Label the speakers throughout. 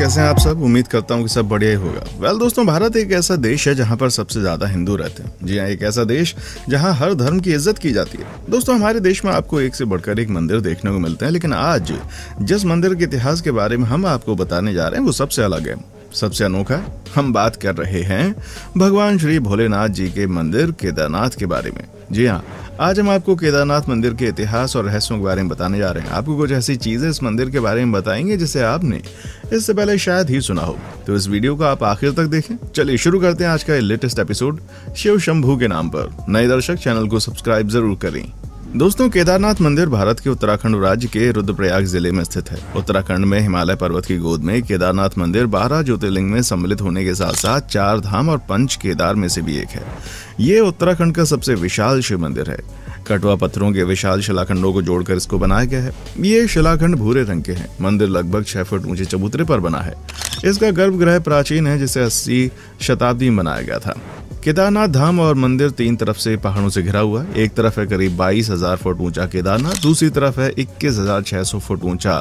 Speaker 1: कैसे हैं आप सब। उम्मीद करता हूं कि सब बढ़िया ही होगा। दोस्तों, भारत एक ऐसा देश है जहां पर सबसे ज्यादा हिंदू रहते हैं। जी हाँ, एक ऐसा देश जहां हर धर्म की इज्जत की जाती है। दोस्तों, हमारे देश में आपको एक से बढ़कर एक मंदिर देखने को मिलते हैं, लेकिन आज जिस मंदिर के इतिहास के बारे में हम आपको बताने जा रहे हैं वो सबसे अलग है, सबसे अनोखा। हम बात कर रहे हैं भगवान श्री भोलेनाथ जी के मंदिर केदारनाथ के बारे में। जी हाँ, आज हम आपको केदारनाथ मंदिर के इतिहास और रहस्यों के बारे में बताने जा रहे हैं। आपको कुछ ऐसी चीजें इस मंदिर के बारे में बताएंगे जिसे आपने इससे पहले शायद ही सुना हो। तो इस वीडियो को आप आखिर तक देखें। चलिए शुरू करते हैं आज का लेटेस्ट एपिसोड शिव शंभू के नाम पर। नए दर्शक चैनल को सब्सक्राइब जरूर करें। दोस्तों, केदारनाथ मंदिर भारत के उत्तराखंड राज्य के रुद्रप्रयाग जिले में स्थित है। उत्तराखंड में हिमालय पर्वत की गोद में केदारनाथ मंदिर 12 ज्योतिर्लिंग में सम्मिलित होने के साथ साथ 4 धाम और 5 केदार में से भी एक है। ये उत्तराखंड का सबसे विशाल शिव मंदिर है। कटवा पत्थरों के विशाल शिलाखंडों को जोड़कर इसको बनाया गया है। ये शिलाखंड भूरे रंग के हैं। मंदिर लगभग 6 फुट ऊंचे चबूतरे पर बना है। इसका गर्भगृह प्राचीन है, जिसे 80 शताब्दी में बनाया गया था। केदारनाथ धाम और मंदिर 3 तरफ से पहाड़ों से घिरा हुआ है। एक तरफ है करीब 22,000 फुट ऊंचा केदारनाथ, दूसरी तरफ है 21,600 फुट ऊंचा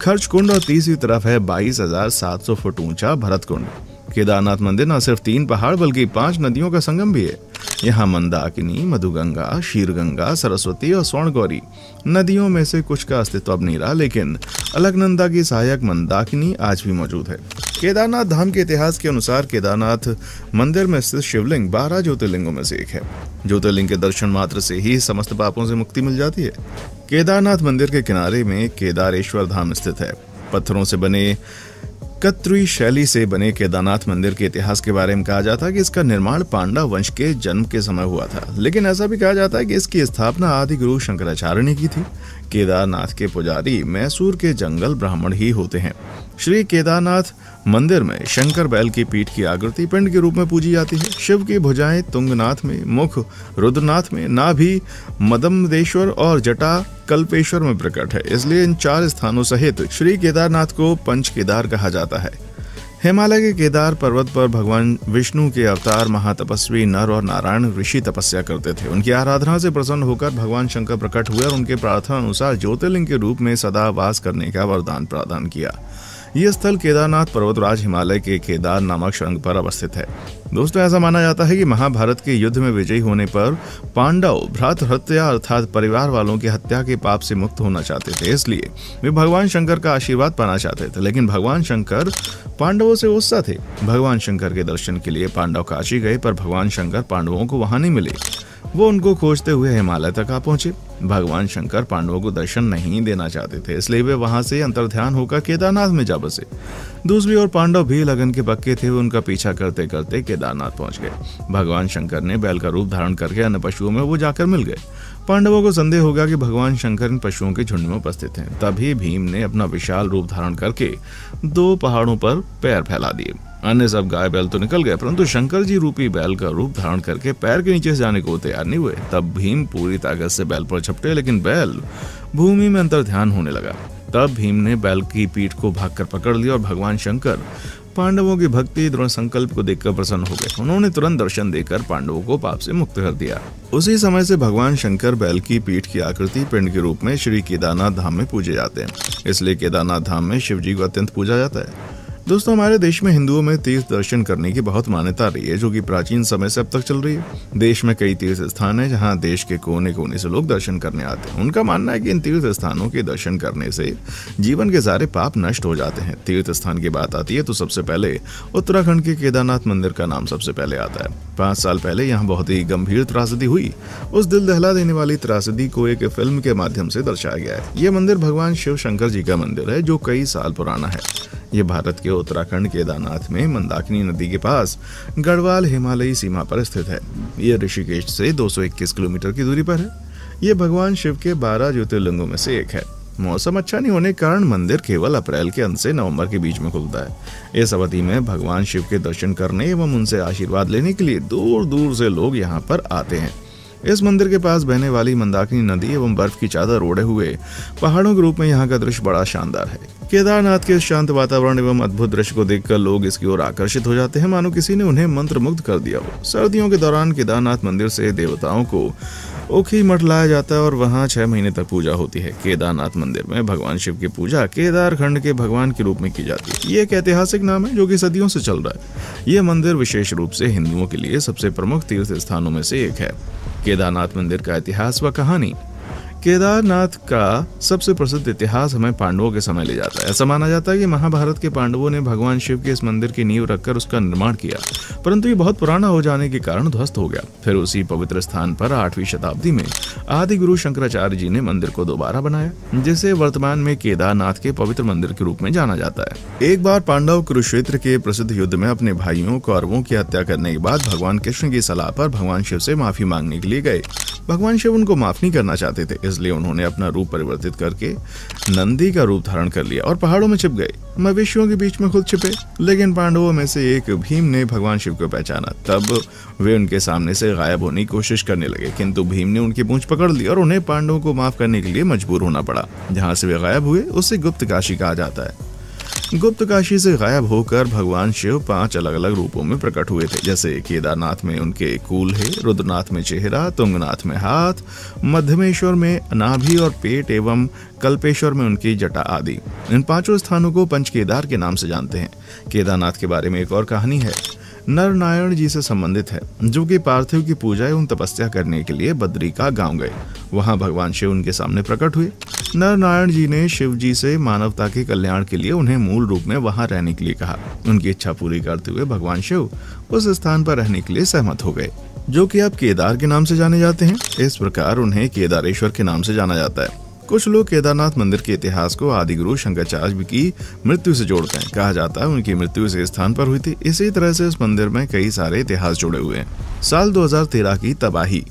Speaker 1: खर्च कुंड और तीसरी तरफ है 22,700 फुट ऊंचा भरत कुंड। केदारनाथ मंदिर न सिर्फ 3 पहाड़ बल्कि 5 नदियों का संगम भी है। यहाँ मंदाकिनी, मधुगंगा, शीरगंगा, सरस्वती और स्वर्णगौरी नदियों में से कुछ का अस्तित्व अब नहीं रहा, लेकिन अलकनंदा की सहायक मंदाकिनी आज भी मौजूद है। केदारनाथ धाम के इतिहास के अनुसार केदारनाथ मंदिर में स्थित शिवलिंग 12 ज्योतिर्लिंगों में से एक है। ज्योतिर्लिंग के दर्शन मात्र से ही समस्त पापों से मुक्ति मिल जाती है। केदारनाथ मंदिर के किनारे में केदारेश्वर धाम स्थित है। पत्थरों से बने कत्री शैली से बने केदारनाथ मंदिर के इतिहास के बारे में कहा जाता है कि इसका निर्माण पांडव वंश के जन्म के समय हुआ था, लेकिन ऐसा भी कहा जाता है कि इसकी स्थापना आदि गुरु शंकराचार्य ने की थी। केदारनाथ के पुजारी मैसूर के जंगल ब्राह्मण ही होते हैं। श्री केदारनाथ मंदिर में शंकर बैल की पीठ की आकृति पिंड के रूप में पूजी जाती है। शिव की भुजाएं तुंगनाथ में, मुख रुद्रनाथ में, नाभि मदमदेश्वर और जटा कल्पेश्वर में प्रकट है। इसलिए इन 4 स्थानों सहित श्री केदारनाथ को पंच केदार कहा जाता है। हिमालय के केदार पर्वत पर भगवान विष्णु के अवतार महातपस्वी नर और नारायण ऋषि तपस्या करते थे। उनकी आराधना से प्रसन्न होकर भगवान शंकर प्रकट हुए और उनके प्रार्थना अनुसार ज्योतिर्लिंग के रूप में सदा वास करने का वरदान प्रदान किया। यह स्थल केदारनाथ पर्वतराज हिमालय के केदार नामक शृंग पर अवस्थित है। दोस्तों, ऐसा माना जाता है कि महाभारत के युद्ध में विजयी होने पर पांडव भ्रातृहत्या अर्थात परिवार वालों की हत्या के पाप से मुक्त होना चाहते थे, इसलिए वे भगवान शंकर का आशीर्वाद पाना चाहते थे। लेकिन भगवान शंकर पांडवों से गुस्सा थे। भगवान शंकर के दर्शन के लिए पांडव काशी गए, पर भगवान शंकर पांडवों को वहां नहीं मिले। वो उनको खोजते हुए हिमालय तक आ पहुंचे। भगवान शंकर पांडवों को दर्शन नहीं देना चाहते थे, इसलिए वे वहां से अंतर्ध्यान होकर केदारनाथ में जा बसे। दूसरी ओर पांडव भी लगन के पक्के थे। वे उनका पीछा करते करते केदारनाथ पहुंच गए। भगवान शंकर ने बैल का रूप धारण करके अन्य पशुओं में वो जाकर मिल गए। पांडवों को संदेह हो गया कि भगवान शंकर इन पशुओं के झुंड में उपस्थित हैं। तभी भीम ने अपना विशाल रूप धारण करके 2 पहाड़ों पर पैर फैला दिए। अन्य सब गाय बैल तो निकल गए, परंतु शंकर जी रूपी बैल का रूप धारण करके पैर के नीचे से जाने को तैयार नहीं हुए। तब भीम पूरी ताकत से बैल पर झपटे, लेकिन बैल भूमि में अंतर्ध्यान होने लगा। तब भीम ने बैल की पीठ को भागकर पकड़ लिया और भगवान शंकर पांडवों की भक्ति दृढ़ संकल्प को देखकर प्रसन्न हो गए। उन्होंने तुरंत दर्शन देकर पांडवों को पाप से मुक्त कर दिया। उसी समय से भगवान शंकर बैल की पीठ की आकृति पिंड के रूप में श्री केदारनाथ धाम में पूजे जाते हैं। इसलिए केदारनाथ धाम में शिव जी को अत्यंत पूजा जाता है। दोस्तों, हमारे देश में हिंदुओं में तीर्थ दर्शन करने की बहुत मान्यता रही है, जो कि प्राचीन समय से अब तक चल रही है। देश में कई तीर्थ स्थान हैं जहां देश के कोने कोने से लोग दर्शन करने आते हैं। उनका मानना है कि इन तीर्थ स्थानों के दर्शन करने से जीवन के सारे पाप नष्ट हो जाते हैं। तीर्थ स्थान की बात आती है तो सबसे पहले उत्तराखंड के केदारनाथ मंदिर का नाम सबसे पहले आता है। 5 साल पहले यहाँ बहुत ही गंभीर त्रासदी हुई। उस दिल दहला देने वाली त्रासदी को एक फिल्म के माध्यम से दर्शाया गया है। यह मंदिर भगवान शिव शंकर जी का मंदिर है, जो कई साल पुराना है। ये भारत के उत्तराखंड केदारनाथ में मंदाकिनी नदी के पास गढ़वाल हिमालयी सीमा पर स्थित है। ये ऋषिकेश से 221 किलोमीटर की दूरी पर है। ये भगवान शिव के 12 ज्योतिर्लिंगों में से एक है। मौसम अच्छा नहीं होने के कारण मंदिर केवल अप्रैल के अंत से नवंबर के बीच में खुलता है। इस अवधि में भगवान शिव के दर्शन करने एवं उनसे आशीर्वाद लेने के लिए दूर दूर से लोग यहाँ पर आते हैं। इस मंदिर के पास बहने वाली मंदाकिनी नदी एवं बर्फ की चादर ओढ़े हुए पहाड़ों के रूप में यहाँ का दृश्य बड़ा शानदार है। केदारनाथ के शांत वातावरण एवं अद्भुत दृश्य को देखकर लोग इसकी ओर आकर्षित हो जाते हैं, मानो किसी ने उन्हें मंत्रमुग्ध कर दिया हो। सर्दियों के दौरान केदारनाथ मंदिर से देवताओं को ओखी मठ लाया जाता है और वहाँ 6 महीने तक पूजा होती है। केदारनाथ मंदिर में भगवान शिव की पूजा केदारखंड के भगवान के रूप में की जाती है। ये एक ऐतिहासिक नाम है जो कि सदियों से चल रहा है। यह मंदिर विशेष रूप से हिंदुओं के लिए सबसे प्रमुख तीर्थ स्थानों में से एक है। केदारनाथ मंदिर का इतिहास व कहानी। केदारनाथ का सबसे प्रसिद्ध इतिहास हमें पांडवों के समय ले जाता है। ऐसा माना जाता है कि महाभारत के पांडवों ने भगवान शिव के इस मंदिर की नींव रखकर उसका निर्माण किया, परंतु ये बहुत पुराना हो जाने के कारण ध्वस्त हो गया। फिर उसी पवित्र स्थान पर 8वीं शताब्दी में आदि गुरु शंकराचार्य जी ने मंदिर को दोबारा बनाया, जिसे वर्तमान में केदारनाथ के पवित्र मंदिर के रूप में जाना जाता है। एक बार पांडव कुरुक्षेत्र के प्रसिद्ध युद्ध में अपने भाइयों कौरवों की हत्या करने के बाद भगवान कृष्ण की सलाह पर भगवान शिव से माफी मांगने के लिए गए। भगवान शिव उनको माफ नहीं करना चाहते थे, इसलिए उन्होंने अपना रूप परिवर्तित करके नंदी का रूप धारण कर लिया और पहाड़ों में छिप गए। मवेशियों के बीच में खुद छिपे, लेकिन पांडवों में से एक भीम ने भगवान शिव को पहचाना। तब वे उनके सामने से गायब होने की कोशिश करने लगे, किंतु भीम ने उनकी पूंछ पकड़ ली और उन्हें पांडवों को माफ करने के लिए मजबूर होना पड़ा। जहाँ से वे गायब हुए उसे गुप्त काशी कहा जाता है। गुप्त काशी से गायब होकर भगवान शिव 5 अलग अलग रूपों में प्रकट हुए थे, जैसे केदारनाथ में उनके कूल है, रुद्रनाथ में चेहरा, तुंगनाथ में हाथ, मध्यमेश्वर में नाभि और पेट एवं कल्पेश्वर में उनकी जटा आदि। इन 5 स्थानों को पंच केदार के नाम से जानते हैं। केदारनाथ के बारे में एक और कहानी है, नर नारायण जी से संबंधित है, जो कि पार्थिव की पूजा एवं तपस्या करने के लिए बद्री का गांव गए। वहां भगवान शिव उनके सामने प्रकट हुए। नर नारायण जी ने शिव जी से मानवता के कल्याण के लिए उन्हें मूल रूप में वहां रहने के लिए कहा। उनकी इच्छा पूरी करते हुए भगवान शिव उस स्थान पर रहने के लिए सहमत हो गए, जो कि अब केदार के नाम से जाने जाते हैं। इस प्रकार उन्हें केदारेश्वर के नाम से जाना जाता है। कुछ लोग केदारनाथ मंदिर के इतिहास को आदि गुरु शंकराचार्य की मृत्यु से जोड़ते हैं। कहा जाता है उनकी मृत्यु इस स्थान पर हुई थी। इसी तरह से इस मंदिर में कई सारे इतिहास जुड़े हुए हैं। साल 2013 की तबाही।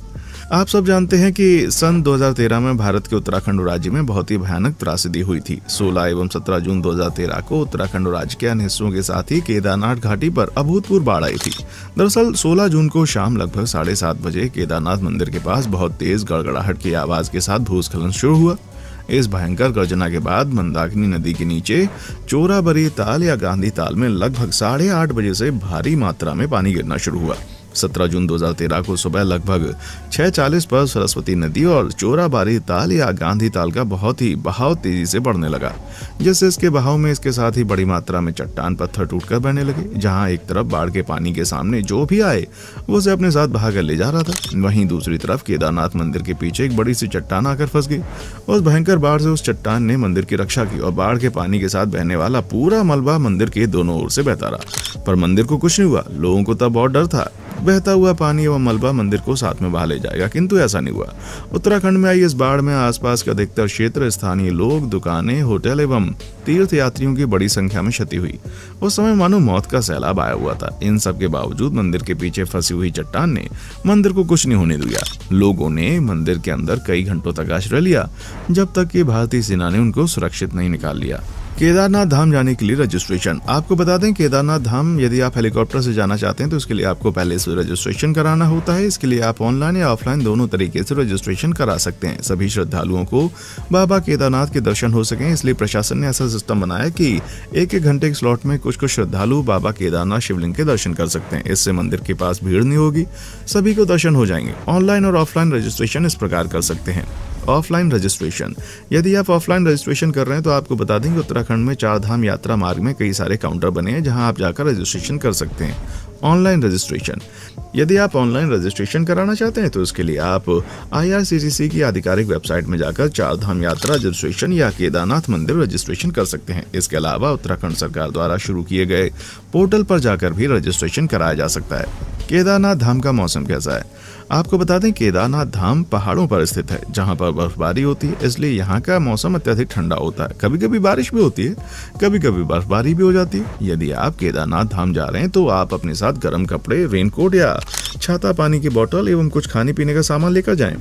Speaker 1: आप सब जानते हैं कि सन 2013 में भारत के उत्तराखंड राज्य में बहुत ही भयानक त्रासदी हुई थी। 16 एवं 17 जून 2013 को उत्तराखंड राज्य के अन्य हिस्सों के साथ ही केदारनाथ घाटी पर अभूतपूर्व बाढ़ आई थी। दरअसल 16 जून को शाम लगभग 7:30 बजे केदारनाथ मंदिर के पास बहुत तेज गड़गड़ाहट की आवाज के साथ भूस्खलन शुरू हुआ। इस भयंकर गर्जना के बाद मंदाकिनी नदी के नीचे चोराबरी ताल या गांधी ताल में लगभग 8:30 बजे से भारी मात्रा में पानी गिरना शुरू हुआ। 17 जून 2013 को सुबह लगभग 6:40 पर सरस्वती नदी और चोराबारी ताल या गांधी ताल का बहुत ही बहाव तेजी से बढ़ने लगा, जिससे इसके बहाव में इसके साथ ही बड़ी मात्रा में चट्टान पत्थर टूटकर बहने लगे। जहां एक तरफ बाढ़ के पानी के सामने जो भी आए वो उसे अपने साथ बहा कर ले जा रहा था, वहीं दूसरी तरफ केदारनाथ मंदिर के पीछे एक बड़ी सी चट्टान आकर फंस गई। उस भयंकर बाढ़ से उस चट्टान ने मंदिर की रक्षा की और बाढ़ के पानी के साथ बहने वाला पूरा मलबा मंदिर के दोनों ओर से बहता रहा, पर मंदिर को कुछ नहीं हुआ। लोगों को तब बहुत डर था बहता हुआ पानी एवं मलबा मंदिर को साथ में बहा ले जाएगा, किंतु ऐसा नहीं हुआ। उत्तराखंड में आई इस बाढ़ में आसपास के अधिकतर क्षेत्र, स्थानीय लोग, दुकानें, होटल एवं तीर्थ यात्रियों की बड़ी संख्या में क्षति हुई। उस समय मानो मौत का सैलाब आया हुआ था। इन सब के बावजूद मंदिर के पीछे फंसी हुई चट्टान ने मंदिर को कुछ नहीं होने दिया। लोगों ने मंदिर के अंदर कई घंटों तक आश्रय लिया, जब तक कि भारतीय सेना ने उनको सुरक्षित नहीं निकाल लिया। केदारनाथ धाम जाने के लिए रजिस्ट्रेशन। आपको बता दें, केदारनाथ धाम यदि आप हेलीकॉप्टर से जाना चाहते हैं तो इसके लिए आपको पहले से रजिस्ट्रेशन कराना होता है। इसके लिए आप ऑनलाइन या ऑफलाइन दोनों तरीके से रजिस्ट्रेशन करा सकते हैं। सभी श्रद्धालुओं को बाबा केदारनाथ के दर्शन हो सकें, इसलिए प्रशासन ने ऐसा सिस्टम बनाया कि 1-1 घंटे के स्लॉट में कुछ श्रद्धालु बाबा केदारनाथ शिवलिंग के दर्शन कर सकते हैं। इससे मंदिर के पास भीड़ नहीं होगी, सभी को दर्शन हो जाएंगे। ऑनलाइन और ऑफलाइन रजिस्ट्रेशन इस प्रकार कर सकते हैं। Offline registration. यदि आप ऑफलाइन रजिस्ट्रेशन कर रहे हैं तो आपको बता दें कि उत्तराखंड में 4 धाम यात्रा मार्ग में कई सारे काउंटर बने हैं, जहां आप जाकर रजिस्ट्रेशन कर सकते हैं। Online registration. यदि आप ऑनलाइन रजिस्ट्रेशन कराना चाहते हैं तो इसके लिए आप IRCTC की आधिकारिक वेबसाइट में जाकर 4 धाम यात्रा रजिस्ट्रेशन या केदारनाथ मंदिर रजिस्ट्रेशन कर सकते हैं। इसके अलावा उत्तराखंड सरकार द्वारा शुरू किए गए पोर्टल पर जाकर भी रजिस्ट्रेशन कराया जा सकता है। केदारनाथ धाम का मौसम कैसा है? आपको बता दें, केदारनाथ धाम पहाड़ों पर स्थित है, जहां पर बर्फबारी होती है, इसलिए यहाँ का मौसम अत्यधिक ठंडा होता है। कभी कभी बारिश भी होती है, कभी कभी बर्फबारी भी हो जाती है। यदि आप केदारनाथ धाम जा रहे हैं तो आप अपने साथ गर्म कपड़े, रेनकोट या छाता, पानी की बोतल एवं कुछ खाने पीने का सामान लेकर जाएं।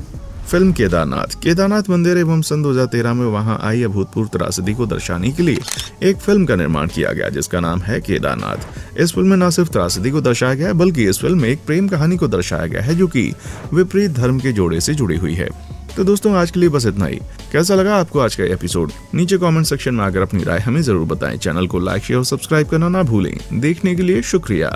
Speaker 1: फिल्म केदारनाथ। केदारनाथ मंदिर एवं सन 2013 में वहां आई अभूतपूर्व त्रासदी को दर्शाने के लिए एक फिल्म का निर्माण किया गया, जिसका नाम है केदारनाथ। इस फिल्म में न सिर्फ त्रासदी को दर्शाया गया है, बल्कि इस फिल्म में एक प्रेम कहानी को दर्शाया गया है, जो कि विपरीत धर्म के जोड़े से जुड़ी हुई है। तो दोस्तों, आज के लिए बस इतना ही। कैसा लगा आपको आज का एपिसोड? नीचे कमेंट सेक्शन में आकर अपनी राय हमें जरूर बताएं। चैनल को लाइक, शेयर और सब्सक्राइब करना ना भूलें। देखने के लिए शुक्रिया।